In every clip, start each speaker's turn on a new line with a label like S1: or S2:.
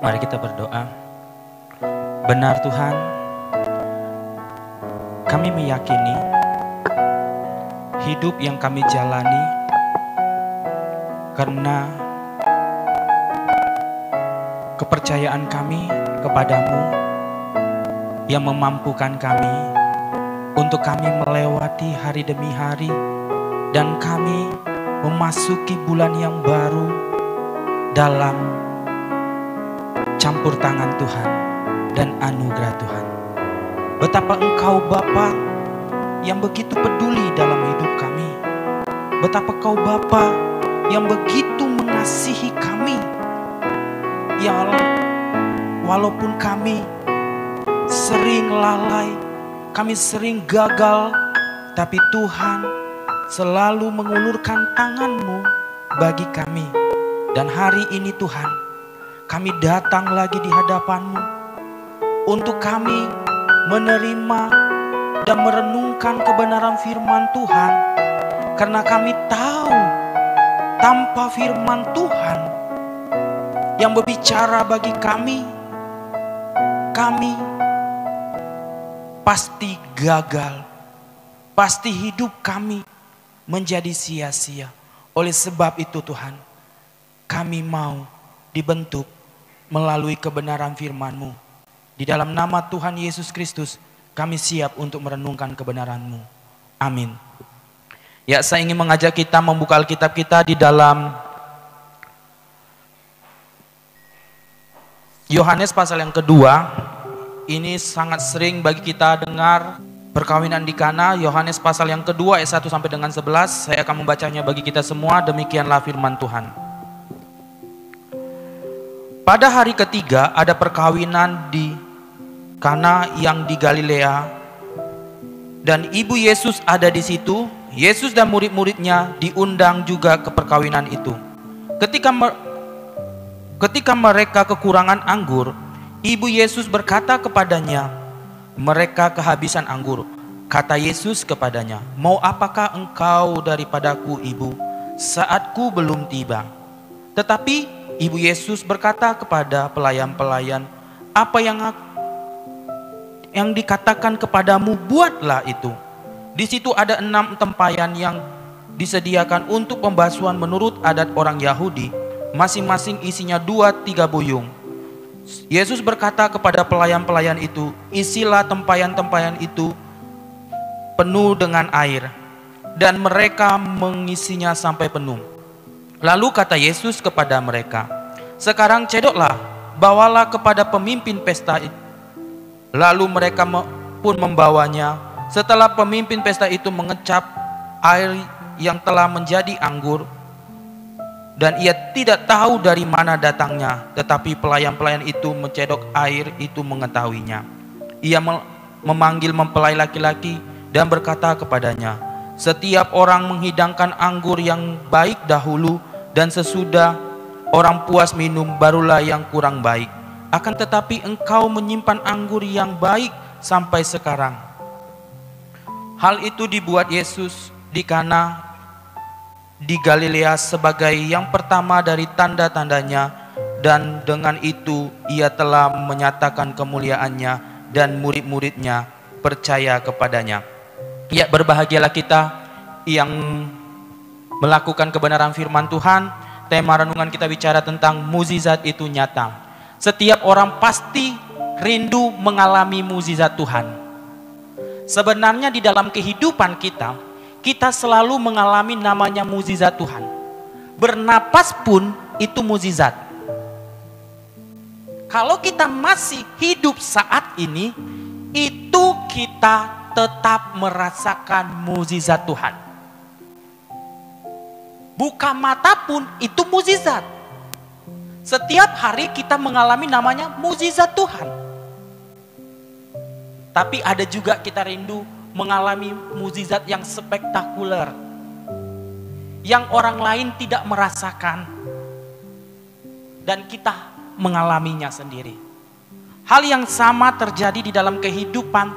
S1: Mari kita berdoa. Benar Tuhan, kami meyakini hidup yang kami jalani karena kepercayaan kami kepadamu yang memampukan kami untuk kami melewati hari demi hari dan kami memasuki bulan yang baru dalam campur tangan Tuhan dan anugerah Tuhan. Betapa Engkau Bapa yang begitu peduli dalam hidup kami. Betapa Kau Bapa yang begitu mengasihi kami. Ya Allah, walaupun kami sering lalai, kami sering gagal, tapi Tuhan selalu mengulurkan tangan-Mu bagi kami. Dan hari ini Tuhan, kami datang lagi di hadapan-Mu untuk kami menerima dan merenungkan kebenaran firman Tuhan. Karena kami tahu tanpa firman Tuhan yang berbicara bagi kami pasti gagal. Pasti hidup kami menjadi sia-sia. Oleh sebab itu Tuhan, kami mau dibentuk melalui kebenaran firman-Mu. Di dalam nama Tuhan Yesus Kristus, kami siap untuk merenungkan kebenaran-Mu. Amin. Ya, saya ingin mengajak kita membuka Alkitab kita di dalam Yohanes pasal yang kedua. Ini sangat sering bagi kita dengar perkawinan di Kana. Yohanes pasal yang kedua ayat 1 sampai dengan 11. Saya akan membacanya bagi kita semua. Demikianlah firman Tuhan. Pada hari ketiga ada perkawinan di Kana yang di Galilea, dan ibu Yesus ada di situ. Yesus dan murid-muridnya diundang juga ke perkawinan itu. Ketika mereka kekurangan anggur, ibu Yesus berkata kepadanya, mereka kehabisan anggur. Kata Yesus kepadanya, mau apakah engkau daripadaku, ibu? Saatku belum tiba. Tetapi ibu Yesus berkata kepada pelayan-pelayan, apa yang dikatakan kepadamu, buatlah itu. Di situ ada 6 tempayan yang disediakan untuk pembasuhan menurut adat orang Yahudi, masing-masing isinya 2-3 buyung. Yesus berkata kepada pelayan-pelayan itu, isilah tempayan-tempayan itu penuh dengan air. Dan mereka mengisinya sampai penuh. Lalu kata Yesus kepada mereka, sekarang cedoklah, bawalah kepada pemimpin pesta itu. Lalu mereka pun membawanya. Setelah pemimpin pesta itu mengecap air yang telah menjadi anggur, dan ia tidak tahu dari mana datangnya, tetapi pelayan-pelayan itu mencedok air itu mengetahuinya. Ia memanggil mempelai laki-laki dan berkata kepadanya, setiap orang menghidangkan anggur yang baik dahulu, dan sesudah orang puas minum barulah yang kurang baik. Akan tetapi engkau menyimpan anggur yang baik sampai sekarang. Hal itu dibuat Yesus di Kana di Galilea sebagai yang pertama dari tanda-tandanya, dan dengan itu ia telah menyatakan kemuliaannya dan murid-muridnya percaya kepadanya. Ya, berbahagialah kita yang melakukan kebenaran firman Tuhan. Tema renungan kita bicara tentang mukjizat itu nyata. Setiap orang pasti rindu mengalami mukjizat Tuhan. Sebenarnya di dalam kehidupan kita, kita selalu mengalami namanya mukjizat Tuhan. Bernapas pun itu mukjizat. Kalau kita masih hidup saat ini, itu kita tetap merasakan mukjizat Tuhan. Buka mata pun itu mukjizat. Setiap hari kita mengalami namanya mukjizat Tuhan. Tapi ada juga kita rindu mengalami mukjizat yang spektakuler, yang orang lain tidak merasakan, dan kita mengalaminya sendiri. Hal yang sama terjadi di dalam kehidupan,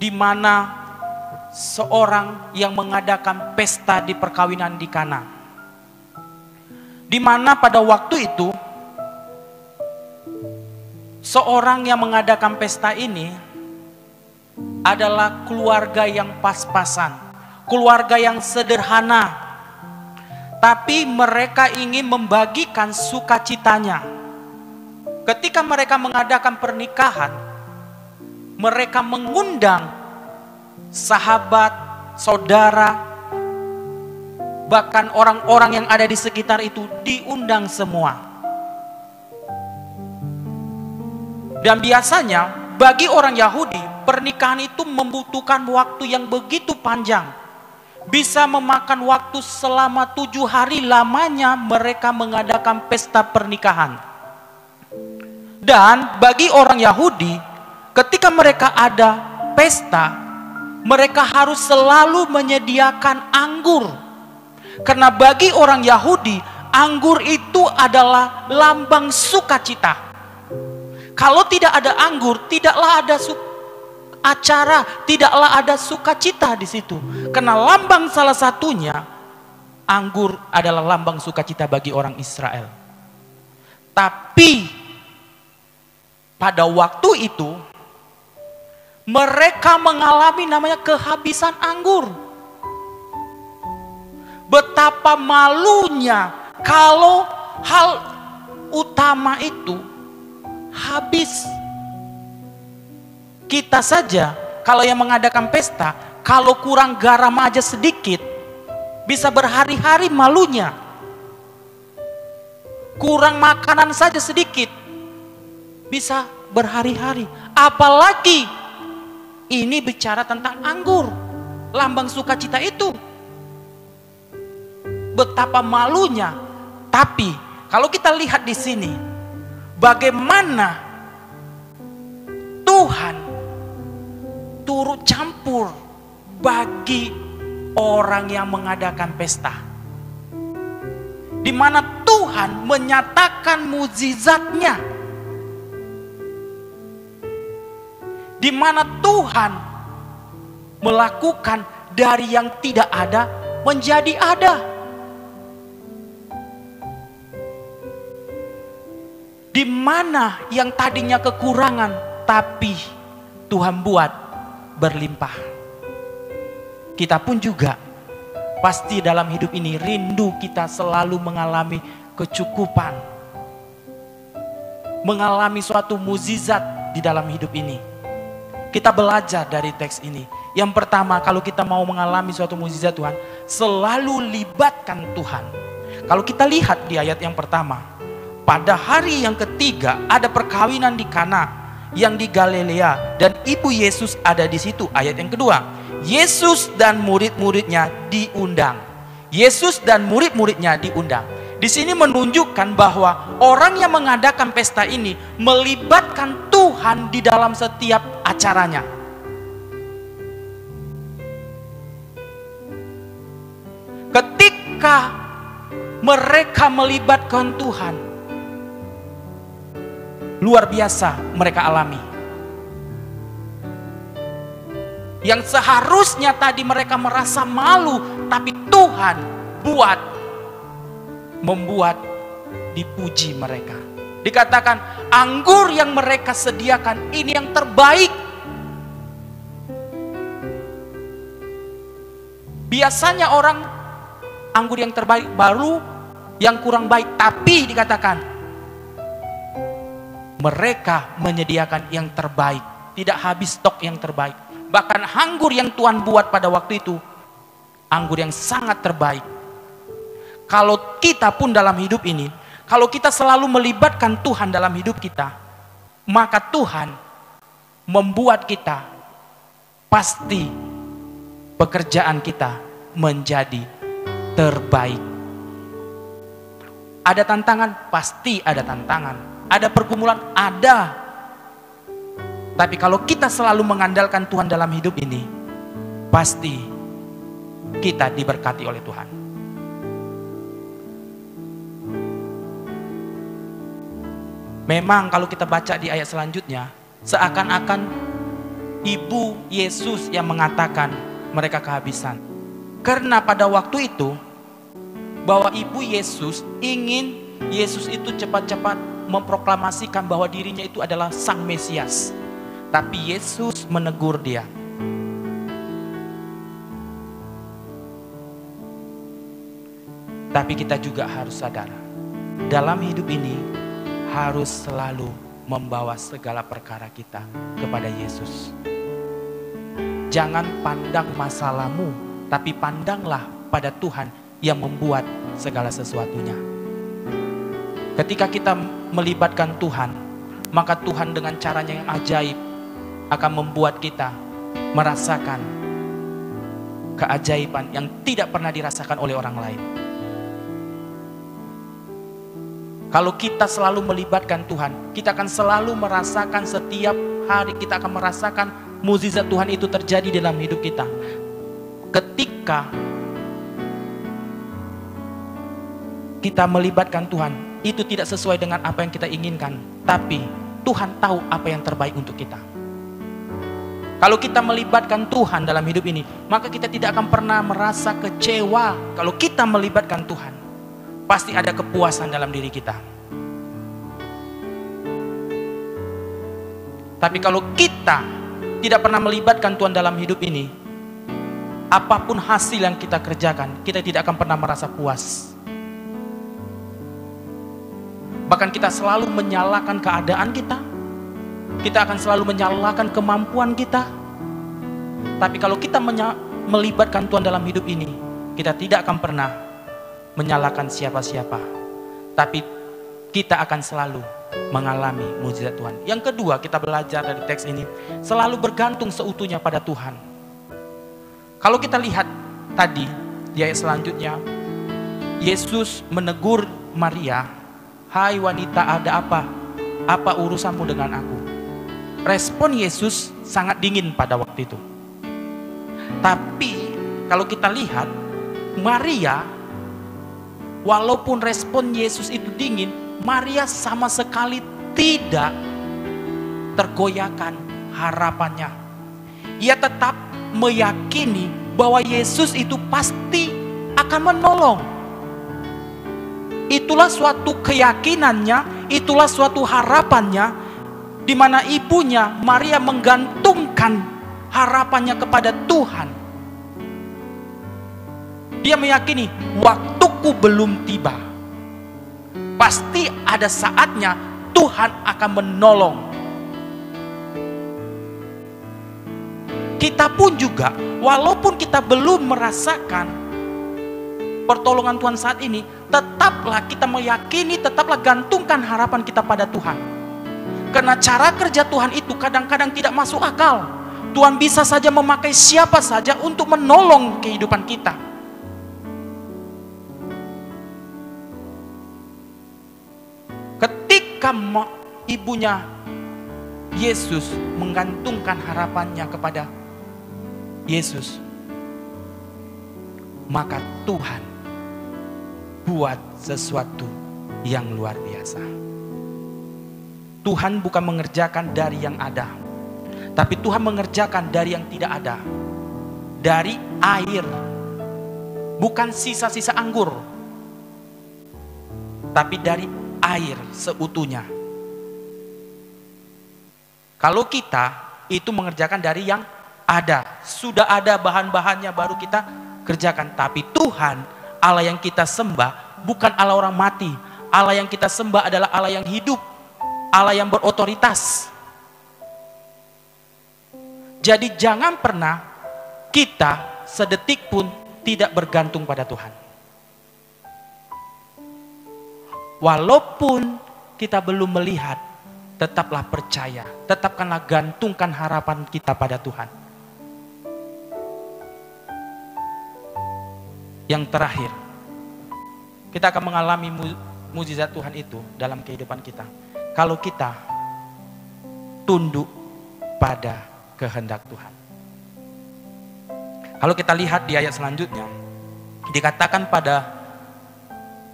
S1: di mana seorang yang mengadakan pesta di perkawinan di Kana. Di mana pada waktu itu seorang yang mengadakan pesta ini adalah keluarga yang pas-pasan, keluarga yang sederhana, tapi mereka ingin membagikan sukacitanya. Ketika mereka mengadakan pernikahan, mereka mengundang sahabat, saudara, bahkan orang-orang yang ada di sekitar itu diundang semua. Dan biasanya bagi orang Yahudi, pernikahan itu membutuhkan waktu yang begitu panjang. Bisa memakan waktu selama 7 hari lamanya mereka mengadakan pesta pernikahan. Dan bagi orang Yahudi, ketika mereka ada pesta, mereka harus selalu menyediakan anggur. Karena bagi orang Yahudi, anggur itu adalah lambang sukacita. Kalau tidak ada anggur, tidaklah ada acara, tidaklah ada sukacita di situ. Karena lambang salah satunya, anggur adalah lambang sukacita bagi orang Israel. Tapi pada waktu itu, mereka mengalami namanya kehabisan anggur. Betapa malunya kalau hal utama itu habis. Kita saja kalau yang mengadakan pesta, kalau kurang garam aja sedikit, bisa berhari-hari malunya. Kurang makanan saja sedikit, bisa berhari-hari. Apalagi ini bicara tentang anggur, lambang sukacita itu. Betapa malunya. Tapi kalau kita lihat di sini, bagaimana Tuhan turut campur bagi orang yang mengadakan pesta, di mana Tuhan menyatakan mukjizatnya, di mana Tuhan melakukan dari yang tidak ada menjadi ada. Di mana yang tadinya kekurangan, tapi Tuhan buat berlimpah. Kita pun juga pasti dalam hidup ini rindu kita selalu mengalami kecukupan, mengalami suatu mukjizat di dalam hidup ini. Kita belajar dari teks ini. Yang pertama, kalau kita mau mengalami suatu mukjizat Tuhan, selalu libatkan Tuhan. Kalau kita lihat di ayat yang pertama, pada hari yang ketiga ada perkawinan di Kana yang di Galilea dan ibu Yesus ada di situ. Ayat yang kedua, Yesus dan murid-muridnya diundang. Yesus dan murid-muridnya diundang. Di sini menunjukkan bahwa orang yang mengadakan pesta ini melibatkan Tuhan di dalam setiap acaranya. Ketika mereka melibatkan Tuhan, luar biasa mereka alami. Yang seharusnya tadi mereka merasa malu, tapi Tuhan membuat dipuji mereka. Dikatakan anggur yang mereka sediakan ini yang terbaik. Biasanya orang anggur yang terbaik baru yang kurang baik, tapi dikatakan mereka menyediakan yang terbaik, tidak habis stok yang terbaik. Bahkan anggur yang Tuhan buat pada waktu itu, anggur yang sangat terbaik. Kalau kita pun dalam hidup ini, kalau kita selalu melibatkan Tuhan dalam hidup kita, maka Tuhan membuat kita, pasti pekerjaan kita menjadi terbaik. Ada tantangan, pasti ada tantangan. Ada pergumulan, ada. Tapi kalau kita selalu mengandalkan Tuhan dalam hidup ini, pasti kita diberkati oleh Tuhan. Memang kalau kita baca di ayat selanjutnya, seakan-akan ibu Yesus yang mengatakan mereka kehabisan. Karena pada waktu itu, bahwa ibu Yesus ingin Yesus itu cepat-cepat memproklamasikan bahwa dirinya itu adalah Sang Mesias. Tapi Yesus menegur dia. Tapi kita juga harus sadar, dalam hidup ini harus selalu membawa segala perkara kita kepada Yesus. Jangan pandang masalahmu, tapi pandanglah pada Tuhan yang membuat segala sesuatunya. Ketika kita melibatkan Tuhan, maka Tuhan dengan caranya yang ajaib akan membuat kita merasakan keajaiban yang tidak pernah dirasakan oleh orang lain. Kalau kita selalu melibatkan Tuhan, kita akan selalu merasakan setiap hari, kita akan merasakan mukjizat Tuhan itu terjadi dalam hidup kita. Ketika kita melibatkan Tuhan, itu tidak sesuai dengan apa yang kita inginkan, tapi Tuhan tahu apa yang terbaik untuk kita. Kalau kita melibatkan Tuhan dalam hidup ini, maka kita tidak akan pernah merasa kecewa. Kalau kita melibatkan Tuhan, pasti ada kepuasan dalam diri kita. Tapi kalau kita tidak pernah melibatkan Tuhan dalam hidup ini, apapun hasil yang kita kerjakan, kita tidak akan pernah merasa puas. Bahkan kita selalu menyalahkan keadaan kita. Kita akan selalu menyalahkan kemampuan kita. Tapi kalau kita melibatkan Tuhan dalam hidup ini, kita tidak akan pernah menyalahkan siapa-siapa, tapi kita akan selalu mengalami mukjizat Tuhan. Yang kedua, kita belajar dari teks ini, selalu bergantung seutuhnya pada Tuhan. Kalau kita lihat tadi di ayat selanjutnya, Yesus menegur Maria, "Hai wanita, ada apa? Apa urusanmu dengan aku?" Respon Yesus sangat dingin pada waktu itu. Tapi kalau kita lihat, Maria, walaupun respon Yesus itu dingin, Maria sama sekali tidak tergoyahkan harapannya. Ia tetap meyakini bahwa Yesus itu pasti akan menolong. Itulah suatu keyakinannya, itulah suatu harapannya, di mana ibunya Maria menggantungkan harapannya kepada Tuhan. Dia meyakini waktuku belum tiba. Pasti ada saatnya Tuhan akan menolong. Kita pun juga, walaupun kita belum merasakan pertolongan Tuhan saat ini, tetaplah kita meyakini, tetaplah gantungkan harapan kita pada Tuhan. Karena cara kerja Tuhan itu kadang-kadang tidak masuk akal. Tuhan bisa saja memakai siapa saja untuk menolong kehidupan kita. Ketika ibunya Yesus menggantungkan harapannya kepada Yesus, maka Tuhan buat sesuatu yang luar biasa. Tuhan bukan mengerjakan dari yang ada, tapi Tuhan mengerjakan dari yang tidak ada. Dari air, bukan sisa-sisa anggur, tapi dari air seutuhnya. Kalau kita itu mengerjakan dari yang ada, sudah ada bahan-bahannya baru kita kerjakan. Tapi Tuhan, Allah yang kita sembah bukan Allah orang mati. Allah yang kita sembah adalah Allah yang hidup, Allah yang berotoritas. Jadi jangan pernah kita sedetik pun tidak bergantung pada Tuhan. Walaupun kita belum melihat, tetaplah percaya, tetapkanlah gantungkan harapan kita pada Tuhan. Yang terakhir, kita akan mengalami mukjizat Tuhan itu dalam kehidupan kita kalau kita tunduk pada kehendak Tuhan. Kalau kita lihat di ayat selanjutnya, dikatakan pada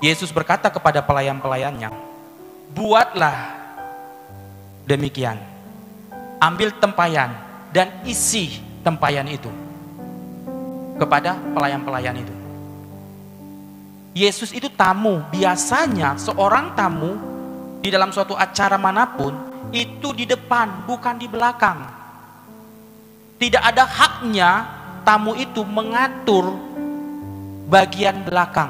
S1: Yesus berkata kepada pelayan-pelayannya, "Buatlah demikian, ambil tempayan dan isi tempayan itu." Kepada pelayan-pelayan itu. Yesus itu tamu. Biasanya seorang tamu di dalam suatu acara manapun, itu di depan, bukan di belakang. Tidak ada haknya tamu itu mengatur bagian belakang,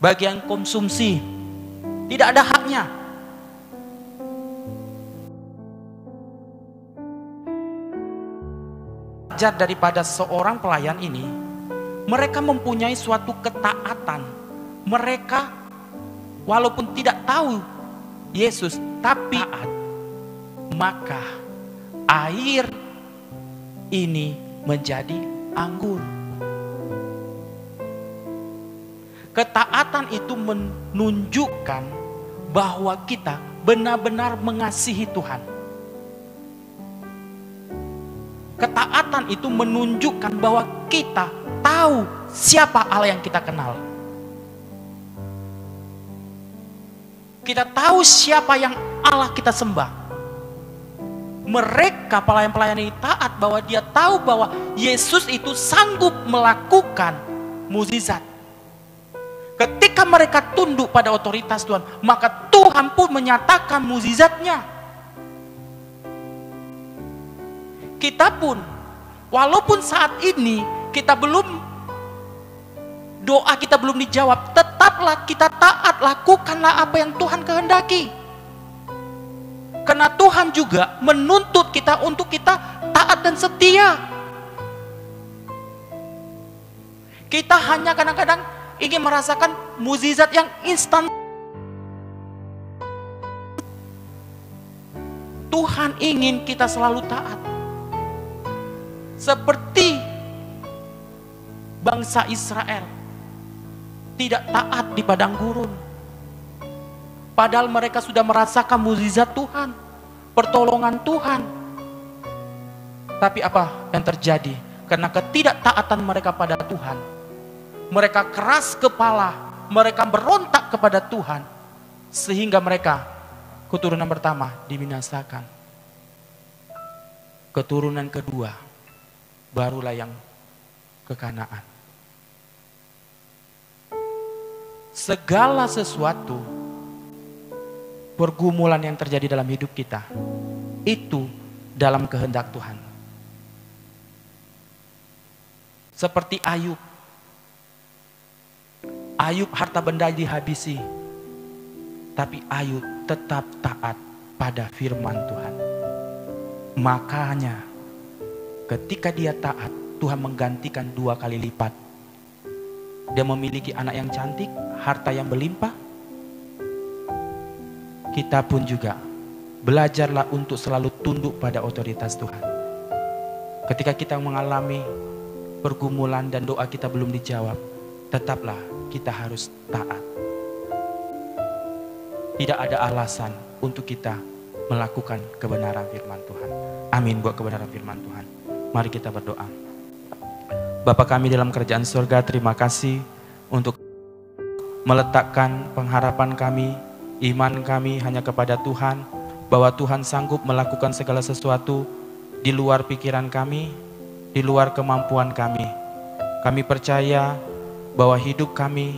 S1: bagian konsumsi. Tidak ada haknya. Belajar daripada seorang pelayan ini, mereka mempunyai suatu ketaatan. Mereka walaupun tidak tahu Yesus, tapi taat. Maka air ini menjadi anggur. Ketaatan itu menunjukkan bahwa kita benar-benar mengasihi Tuhan. Ketaatan itu menunjukkan bahwa kita tahu siapa Allah yang kita kenal. Kita tahu siapa yang Allah kita sembah. Mereka pelayan-pelayan ini taat bahwa dia tahu bahwa Yesus itu sanggup melakukan mukjizat. Ketika mereka tunduk pada otoritas Tuhan, maka Tuhan pun menyatakan mukjizatnya. Kita pun, walaupun saat ini kita doa kita belum dijawab, tetaplah kita taat, lakukanlah apa yang Tuhan kehendaki. Karena Tuhan juga menuntut kita untuk kita taat dan setia. Kita hanya kadang-kadang ingin merasakan mukjizat yang instan. Tuhan ingin kita selalu taat. Seperti bangsa Israel tidak taat di padang gurun. Padahal mereka sudah merasakan mukjizat Tuhan, pertolongan Tuhan. Tapi apa yang terjadi? Karena ketidaktaatan mereka pada Tuhan, mereka keras kepala, mereka berontak kepada Tuhan, sehingga mereka, keturunan pertama dibinasakan. Keturunan kedua barulah yang ke Kanaan. Segala sesuatu pergumulan yang terjadi dalam hidup kita itu dalam kehendak Tuhan. Seperti Ayub. Ayub harta benda dihabisi, tapi Ayub tetap taat pada firman Tuhan. Makanya ketika dia taat, Tuhan menggantikan 2 kali lipat. Dia memiliki anak yang cantik, harta yang berlimpah. Kita pun juga belajarlah untuk selalu tunduk pada otoritas Tuhan. Ketika kita mengalami pergumulan dan doa kita belum dijawab, tetaplah kita harus taat. Tidak ada alasan untuk kita melakukan kebenaran firman Tuhan. Amin buat kebenaran firman Tuhan. Mari kita berdoa. Bapa kami dalam kerajaan surga, terima kasih untuk meletakkan pengharapan kami, iman kami hanya kepada Tuhan, bahwa Tuhan sanggup melakukan segala sesuatu di luar pikiran kami, di luar kemampuan kami. Kami percaya bahwa hidup kami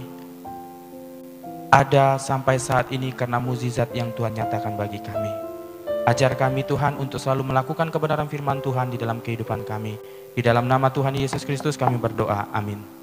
S1: ada sampai saat ini karena mukjizat yang Tuhan nyatakan bagi kami. Ajar kami Tuhan untuk selalu melakukan kebenaran firman Tuhan di dalam kehidupan kami. Di dalam nama Tuhan Yesus Kristus kami berdoa, amin.